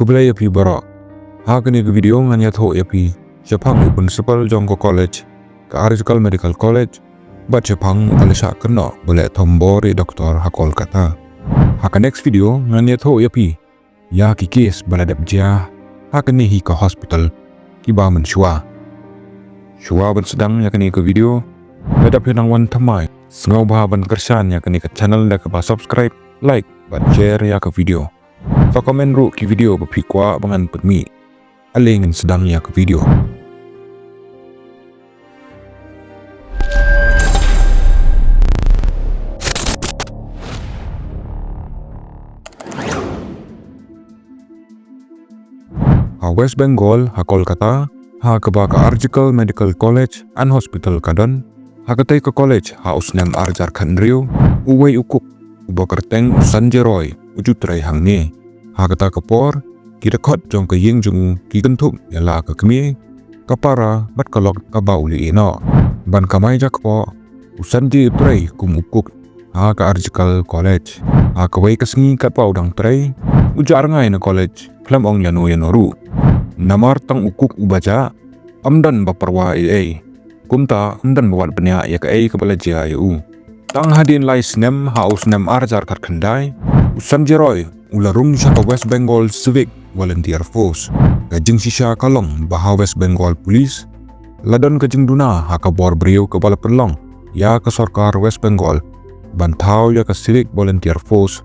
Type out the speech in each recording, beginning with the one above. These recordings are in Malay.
Kublai yapi bara. Hakani ke video nganya tho yapi. Japang principal jongko college. Ke Article Medical College. Bat Japang alisha kena boleh tombori doktor hakol kata. Haka next video nganya tho yapi. Ya ki case baladap jia. Hakani hi ke hospital. Kiba menshua. Shua ban sedang yakani ke video. Ladap hinang wan tamai. Sengau bahaban kersan yakani ke channel dak ba subscribe, like, bat share ya ke video. Fa komen ru ki video ba pikwa bangan petmi. Alingin sedang ya ke video. West Bengal ha Kolkata ha keba ke Article Medical College and Hospital kadon ha ketai ke college ha usnem arjar khandriu uwei ukuk uba kerteng sanjeroy ujutrai hangni ha kata kepor kidakot jong ke ying jung ki kentuk yala ke kemi kapara bat kalok kabauli ino ban kamai jakpo usanji trai kum ukuk ha ke Article College ha kewei kesengi kat paudang trai ujar ngai na college flam ong yanoru namar tang ukuk ubaca amdan baparwa kumta amdan bawat benya ya ke kepala jia yu tang hadin lai snem haus nem arjar kat khandai usan jeroy ularung syaka West Bengal Civic Volunteer Force gajing sisa kalong baha West Bengal Police ladon gajing duna haka bor beriu kepala perlong ya ke sarkar West Bengal bantau ya ke Civic Volunteer Force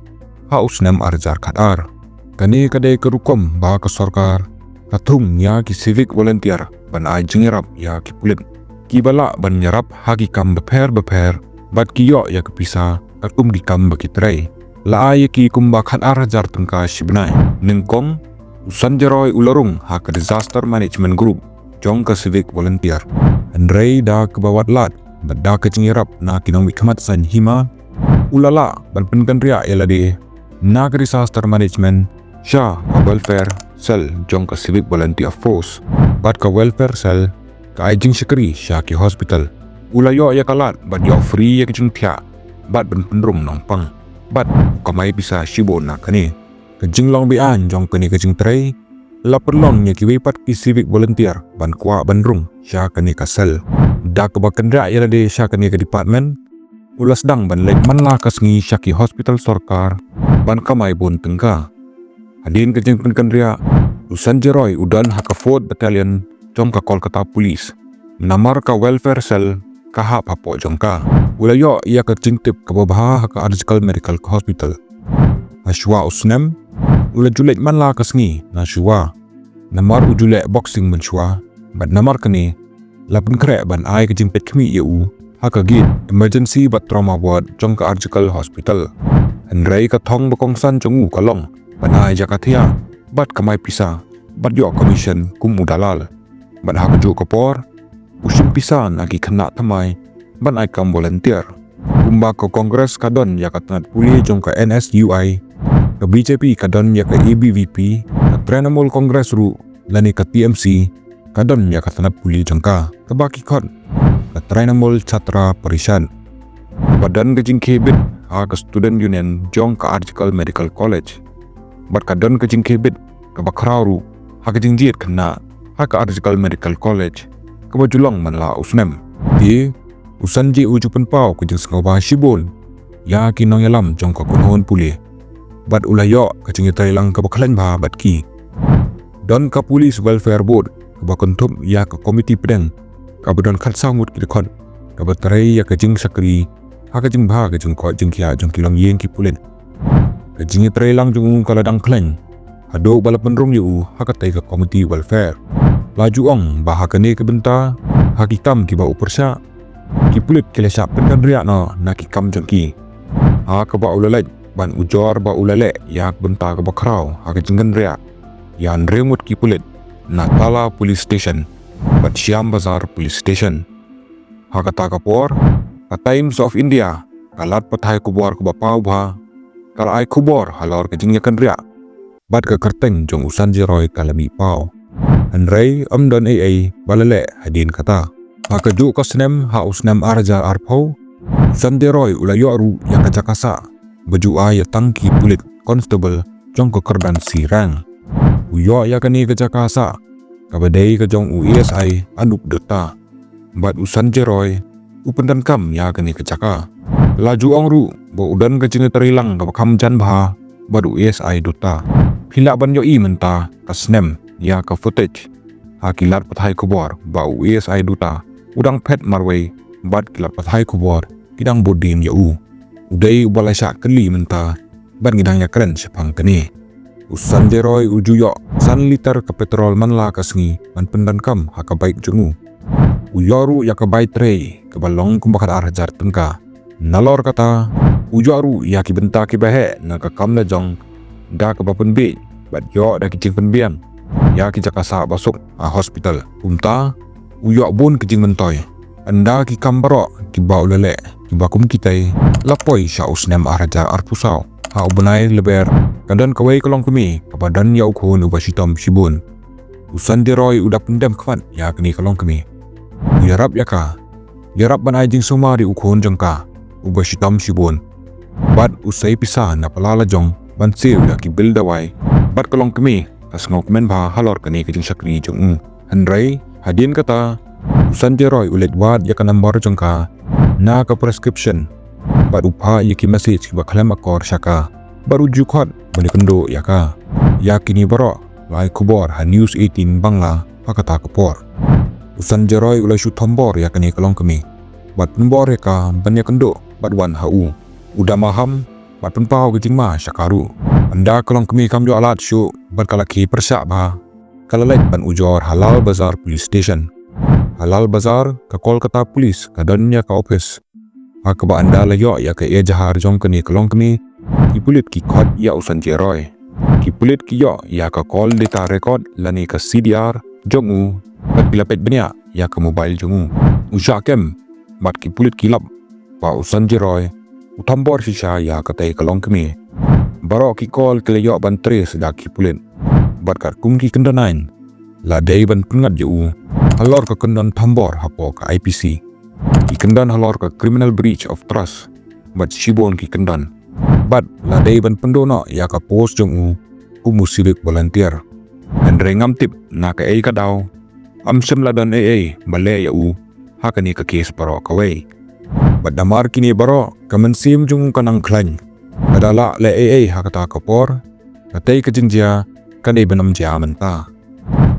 haus nem arjar kadar kani kadai kerukom baha ke sarkar katung ya ki civic volunteer ban ai jengirap ya ki pulit ki bala ban nyarap hagi kam beper bat ki yo ya kepisa katum di kam bakitrai la ai ki kumba khat arajar tengka shibnai ningkong usan jeroy ularung ha ke disaster management group jong ke civic volunteer andrei da ke bawat lat bada ke jengirap na kinong wikmat san hima ulala ban penkan ria elade na ke disaster management sha welfare cell jong ke civic volunteer force bat ke welfare cell ke ajing sekeri syaki hospital ulayo ya kalat bat yo free ya kejing pia bat ben penrum nongpang bat kamai bisa shibo na kani kejing long bian jong kani kejing tray la perlong ya ki wepat ki civic volunteer ban kwa bandrung sya kani ka cell dak ba kendra ya de sya kani ke department ulas dang ban lek man la kasngi syaki hospital sarkar ban kamai bun tengka hadin kejing penkan ria usan jeroy udan haka 4th Battalion jong ka Kolkata Police namar ka welfare cell kaha papo jong ka ulayo ia kejing tip ka babaha haka Article Medical Hospital ashwa usnem ula julek man la kasngi na shwa namar ujulek boxing menshwa bat namar kani lapun krek ban ai kejing pet kemi eu haka git emergency bat trauma ward jong ka Article Hospital andrei ka thong bakongsan jongu kalong banai jakatia bat kamai pisa bat yo commission kum udalal bat hakju kapor usim pisa nagi kena tamai ban ai kam volunteer kumba ko kongres kadon ya katanat puli jong ka NSUI ke BJP kadon ya ke EBVP ke Trinamool Kongres ru lani ke TMC kadon ya katanat puli jong ka baki kon ke Trinamool Chatra Parishad badan kejing kebit ha ke student union jong ka Article Medical College bat kadon kejing kebit ke bakrauru ha kejing jiet kena ha ke Article Medical College ke bajulong manla usnem di usanji ujupan pau kejing sengawa shibon ya kinong yalam jong ka kunhon puli bat ulayo kejing tailang ke baklan ba bat ki don ka police welfare board ke bakontum ya ke komiti pedeng ka badon khat sangut ki dekon ke batrai ya kejing sakri ha kejing ba kejing ko jing kia jong kilong yeng ki pulen kejing trailang jung kaladang kleng hado balapan rong yu hakatai ke komiti welfare laju ong bahakane ke benta hakitam ki ba upersya ki pulit kelesa pendan ria no na ki kam jongki ha ke ba ulalaj ban ujor ba ulale ya benta ke bakrau ha ke jinggan ria yan remut ki pulit Natala Police Station bat Syam Bazar Police Station ha kata kapor ka Times of India kalat pathai kubor ke bapau ba kal ai kubor halor ke jingnya kan ria bat ke kerteng jong usan jeroy kalami pau andrei amdon balale hadin kata ha keju ka snem ha usnem arja arpau usan jeroy ulayo ru ya kajakasa baju ya tangki pulit constable jong ke kerdan sirang Uyo ya kani ke Jakasa, kabadai ke jong UESI anup dota. Bat usan jeroy, upendan kam ya kani ke Jaka. Laju ongru, bo udan ke cini terilang ke kam jan bah, bat UESI dota. Hilak ban yoi menta, kasnem ya ke footage. Hakilat pathai kubor, ba UESI dota. Udang pet marway, bat kilat pathai kubor, kidang bodin yau. Udai ubalai syak keli menta, bat ngidangnya keren sepang keni. Usan jeroy ujuyo, san liter ke petrol man la kasngi, man pendan kam haka baik jungu. Uyoru ya ke baik trei, ke balong kumbakat arjar tengka. Nalor kata, uyoru ya ki benta ki bahe, na ke kam lejong, da ke bapun bi, bat yo da kicing penbian. Ya ki Jakasa basuk a hospital. Umta, uyo bun kicing mentoy. Anda ki kam barok, ki bau lelek, ki bakum kitai, lapoi sya usnem arjar arpusau. Ha ubunai leber, kadan kawai kolong kami, kapadan ya ukun ubasitom sibun. Usan deroy udah pendam kwan ya kini kolong kami. Uyarap ya ka, yarap ban ajing suma di ukun jengka, ubasitom sibun. Bat usai pisah na palala jong, ban sil ya ki bil dawai. Bat kolong kami, tas ngau kemen bah halor kini kejeng sakri jong. Henry, hadin kata, usan deroy ulet wad ya ka nomor jengka, na ka prescription. Bat upah ya ki message ki baklam akor syaka. Baru jukot bani kendo ya ka. Ya kini barok lai kubor ha News 18 Bangla pakata kapor. Usan jeroy ulai shoot tombor ya kini kolong kami. Bat nombor ya ka bani kendo bat wan hau. Udah maham bat penpau kejing ma syakaru. Anda kolong kami kam jo alat syuk bat kalaki persyak bah. Kalalait ban ujor Halal Bazar Police Station. Halal Bazar ke Kolkata Police kadannya ke office. Hakaba anda layo ya ke ia jahar jong kini kolong kami. Kipulit ki kod ya usan jeroy. Kipulit ki yo ya ke call data record lani ke CDR jongu. Bat pilapet benya ya ke mobile jongu. Usyakem bat kipulit kilap. Pa usan jeroy. Utambor sisa ya ke tay kolong kami. Barok ki call ke layo ban tres da kipulit. Bat kat kum ki kendanain. Ladai ban pengat jau. Halor ke kendan tambor hapo ke IPC. Ki kendan halor ke criminal breach of trust. Bat sibon ki kendan. Bat ladai ban pendona ya ka pos jongu kumu civic volunteer. Andre ngam tip na ka ay kadaw. Amsem ladan ay bale ya u hakani ka case baro kaway. Bat damar kini baro kamansim jongu kanang klan. Kadala le ay hakata kapor. Katay ka jingjia kanay banam jia menta.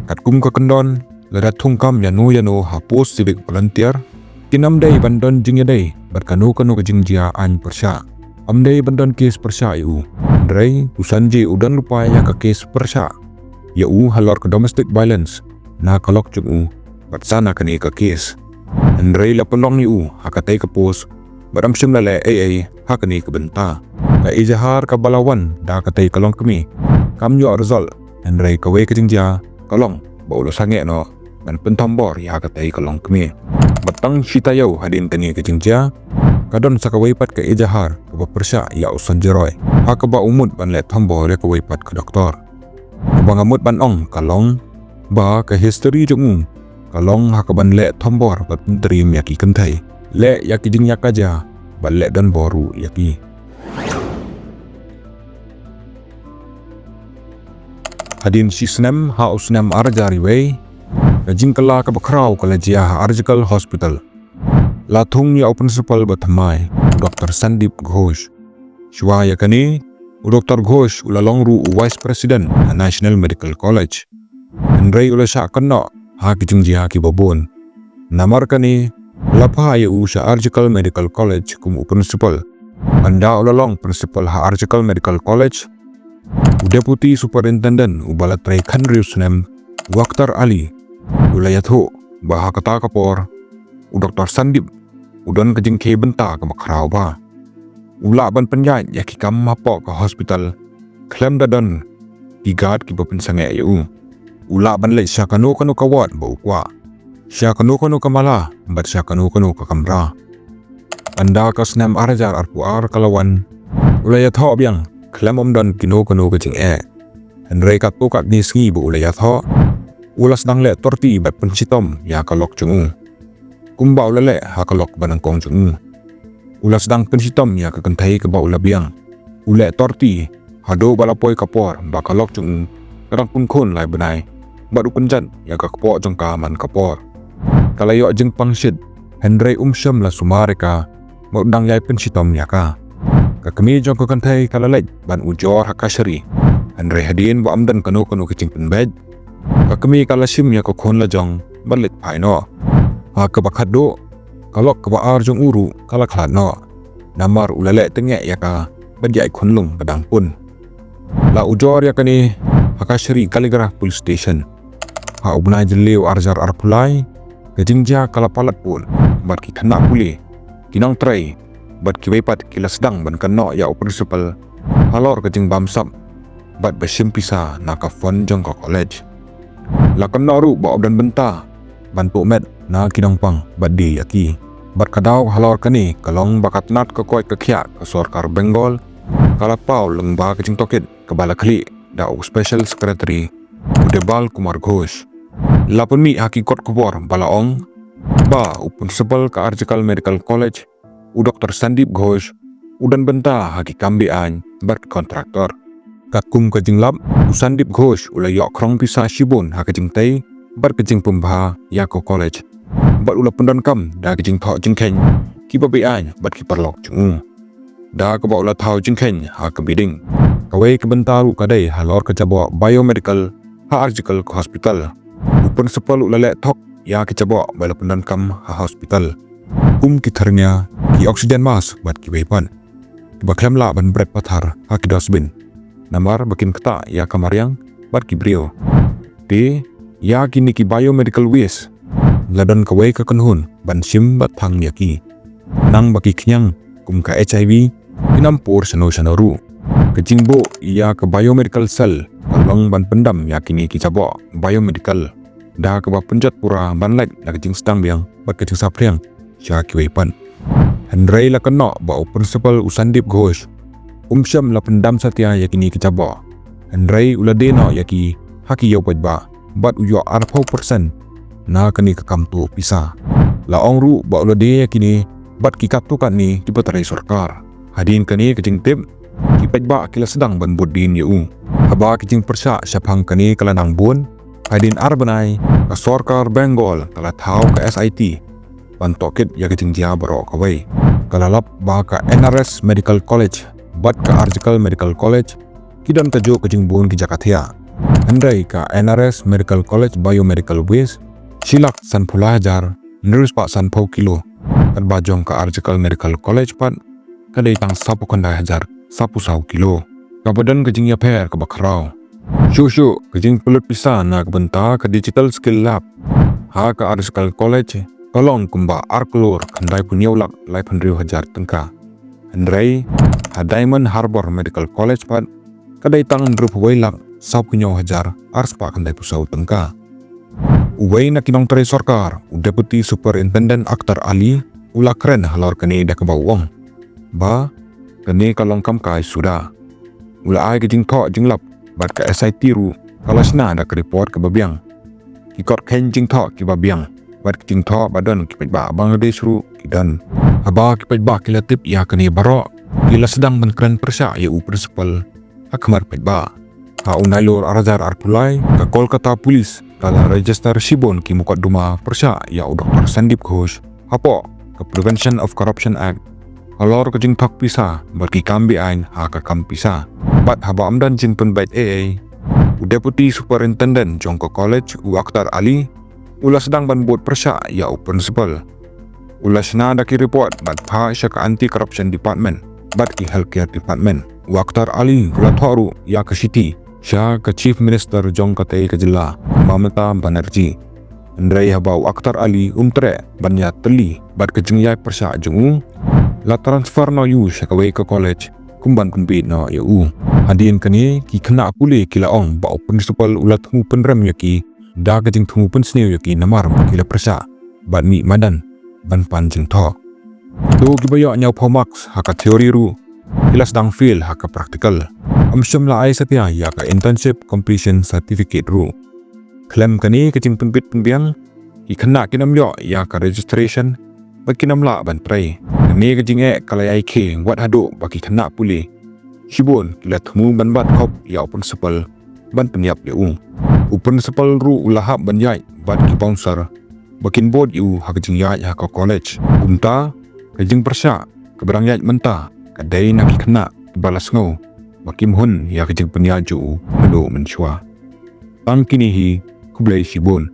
Kat kum ka kendon ladat tungkam yanu ha pos civic volunteer. Kinam day bandon jingya day bat kanu ka jingjia an persya. Amdai bandan kes persya iu. Andrei usanji udan lupa ya ke kes persya. Ya u halor ke domestic violence. Na kalok jung u. Bat sana kani ke kes. Andrei lapelong ni u hakatai ke pos. Baram sim lale hakani ke benta. Ka ijahar ke balawan da katai kalong kami. Kam yo result. Andrei kawe ke jingja kalong. Baulo sange no. Dan pentombor ya katai kalong kami. Batang sitayau hadin kani ke jingja. Kadon sakawai pat ke ijahar ke persya ya usan jeroy. Hakaba umut ban let tombor ya kawai pat ke doktor. Bang amut ban ong kalong ba ke history jung. Kalong hakaban let tombor bat terim yaki kentai. Le yaki jing yak aja ban let dan boru yaki. Hadin sisnem ha usnem arjari wei. Jing kala ke bakrau ke lejia Argical Hospital. Latung ya principal batmai Dr. Sandip Ghosh. Shwa ya kani Dr. Ghosh ulalong ru Vice President National Medical College. Andrei ulasya kena ha kijingjia ki babon. Namar kani lapa ya usya Argical Medical College kum principal. Anda ulalong principal ha Argical Medical College. Deputy Superintendent ubalatrai Khandrius nem Dr. Ali ulayatho baha kata kapor. Dr. Sandip udan kejing ke benta ke makrau ba. Ula ban penyat ya ki kam mapok ke hospital. Klem dadan tigat ki bapen sange yu. Ula ban le syakanu kanu kawat bau kwa. Syakanu kanu kamala bat syakanu kanu ke kamra. Anda ka snam arjar arpuar kalawan. Ula ya tho biang klem dan kinu kanu kejing Henry kat pukat ni sngi bu ula ya tho. Ula sedang le torti bat pensitom ya kalok jungu. Kumbau lele hakalok banang kong jung. Ula sedang pensitom ya kekentai ke bau labiang. Ule torti hado balapoi kapor bakalok jung. kadang pun kon lai benai bat upenjan ya ka kepo jongka man kapor kalayo jeng pangsid Henry syam la sumareka mau dang yai pensitom ya ka kami jongka kantai kalalej ban ujor hakashari Henry hadin bo amdan kanu kecing penbed kami kalasim ya ko kon la jong balit paino ha ka bakhado kalok ka baar jong uru kala khladno namar ulale tengek ya ka badiai khonlung kadang pun la ujor ya kani hakashari kaligraph police station ha ubnai jeliu arjar arpulai kejingja kala palat pun bat ki khana puli kinang trai bat ki wepat kila sedang ban kanno ya principal halor kejing bamsam bat besim pisa naka fon jong ko college la kanno ru ba obdan benta bantu met na kinang pang bat di yaki bat kadau halor kani kalong bakat nat ko koi kekhya ka sarkar Bengal kala pau lengba kejing tokit kebala kli da special secretary Udebal Kumar Ghosh lapun mi hakikot kubor balaong ba principal ka Arjikal Medical College Dr. Sandip Ghosh udan benta haki kambi an bat kontraktor kakum kejing lab Sandip Ghosh ula yok krong pisa shibun hakajing tei bat kejing pembha yako college bat ula pendan kam da kejing thok jing khen ki babi an bat ki perlok chung da ka ba ula thau jing khen ha ka biding kawai ke bentaru kadai halor ke jabo biomedical ha Arjikal hospital principal ula le thok ya ki jabo bala pendan kam ha hospital ki tharnya ki oxygen mask bat ki wepan ba klem la ban bret pathar ha ki dosbin namar bakin kata ya kamaryang bat ki brio te ya ki ni ki biomedical waste ladon kawai ka kanhun ban sim bat thang ya ki nang baki khyang kum ka HIV inampur sano kejingbo ya ke biomedical cell kalong ban pendam ya kini ki jabo biomedical da ke ba penjat pura ban lek la kejing stang biang bat kejing sapriang sya ki wepan Henry la keno ba principal Usandip Ghosh syam la pendam satya ya kini ki jabo Henry uladeno ya ki haki yo ba bat uyo 40% na kani ka kamtu pisa la ongru ba ulade ya kini bat ki katukan ni di batrai sarkar hadin kani kejing tip ki pajba kila sedang ban bodin yu haba kejing persa syapang kani kala nang bun hadin arbanai ka sarkar Bengal kala thau ka SIT ban tokit ya kejing dia baro kawai kala lap ba ka NRS Medical College bat ka Arjikal Medical College kidan ka jo kejing bun ki Jakarta Henry ka NRS Medical College Biomedical Waste silak san pulajar nurus pa san pau kilo kan bajong ka Arjikal Medical College pan kadai tang sapu kandai hajar sapu sau kilo kabadan kejing ya per ke bakrau shu kejing pelut pisa na kebenta ke digital skill lab ha ka Arjikal College kolong kumba arklor kandai punyaulak lai pandriu hajar tengka Henry ha Diamond Harbor Medical College pan kadai tang drup wailak sap kunyo hajar arspa kandai pusau tengka uway na kinong tray sarkar Deputy Superintendent Akhtar Ali ula keren halor kani da kabawong ba kani kalong kam kai suda ula ai kejing thok jing lap bat ka SIT ru kalasna da report ke babiang ki kot khen jing thok ki babiang bat kejing thok badan ki ba Bangladesh ru kidan aba ki ba kilatip ya kani baro kila sedang menkren persa ya principal akmar ba ha unailor arjar arpulai ka Kolkata Police kala register shibon ki mukadduma persa ya Dr. Sandip Ghosh hapo ke Prevention of Corruption Act halor kejing thok pisa bat ki kambi ain ha ka kam pisa bat haba amdan jin penbait Deputy Superintendent Jongko College Akhtar Ali ula sedang ban buat persa ya principal ula sna da ki report bat pha sya ka Anti Corruption Department bat ki Healthcare Department Akhtar Ali ula thoru ya ka city sya ka Chief Minister Jongka tei ka jilla Mamata Banerjee Andrei habau Akhtar Ali tre banya teli bat kejing yai persa jung la transfer no yu sya ka wei ka college kumban kunbit no ya hadin kani ki khna puli kila ong ba principal ulat hu penrem yaki da kejing thu pen snew yaki namar kila persa bat mi madan ban panjing tho do ki bayo nyau phomax ha ka theory ru kila sedang feel ha ka practical syam la ai satya ya ka internship completion certificate ru klem kani kejing penbit penbiang ki khna kinamyo ya ka registration bakinamla ban trai kani kejing kalai ai ke wat hado baki khna puli shibon kila thmu ban bat khop ya principal ban peniap liu. U principal ru ulahap ban yai bat ki bouncer. Bakin board yu hakajing yai ha ka college. Umta kajing persya keberang yai mentah kadai nak kena balas ngau. Bakim hun ya kajing peniaju medo mensyua. Tang kini hi kublai sibun.